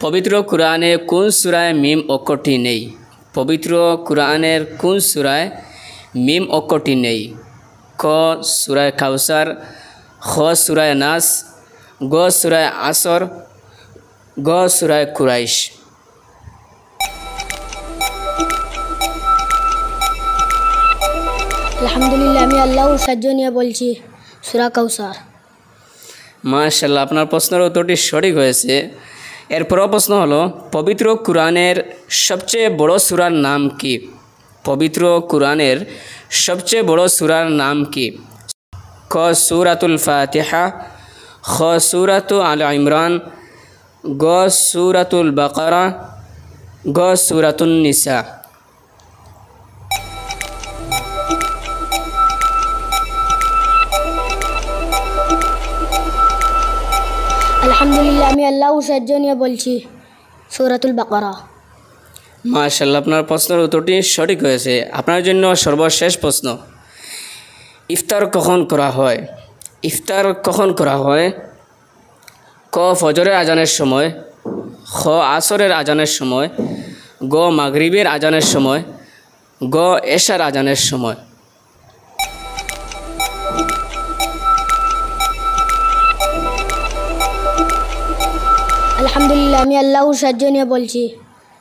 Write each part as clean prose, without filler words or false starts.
পবিত্র কুরআনে কোন সূরায় মিম অক্ষরটি নেই? পবিত্র কুরআনের কোন সূরায় মিম অক্ষরটি নেই? ক সূরায়ে কাউসার, খ সূরায়ে নাস, গ সূরায়ে আসর, গ সূরায়ে কুরাইশ। আলহামদুলিল্লাহ, আমি আল্লাহর সাহায্য নিয়ে বলছি সূরা কাউসার। মাশাআল্লাহ, আপনার প্রশ্নের উত্তরটি সঠিক হয়েছে। এরপরও প্রশ্ন হলো, পবিত্র কুরআনের সবচেয়ে বড় সূরার নাম কি? পবিত্র কুরআনের সবচেয়ে বড় সূরার নাম কি? ক সূরাতুল ফাতিহা, খ সূরাতু আল ইমরান, গ সূরাতুল বাকারা, গ সূরাতুন নিসা। আলহামদুলিল্লাহ, আমি আল্লাহর সাহায্য নিয়ে বলছি সূরাতুল বাকারা। মাশাআল্লাহ, আপনার প্রশ্নের উত্তরটি সঠিক হয়েছে। আপনার জন্য সর্বশেষ প্রশ্ন, ইফতার কখন করা হয়? ইফতার কখন করা হয়? ক ফজরের আজানের সময়, খ আসরের আজানের সময়, গ মাগরিবের আজানের সময়, গ এশার আজানের সময়। আলহামদুলিল্লাহ, আমি আল্লাহর সাহায্য নিয়ে বলছি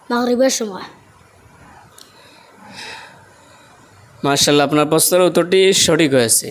মাগরিবের সময়। মাশাআল্লাহ, আপনার প্রশ্নের উত্তরটি সঠিক হয়েছে।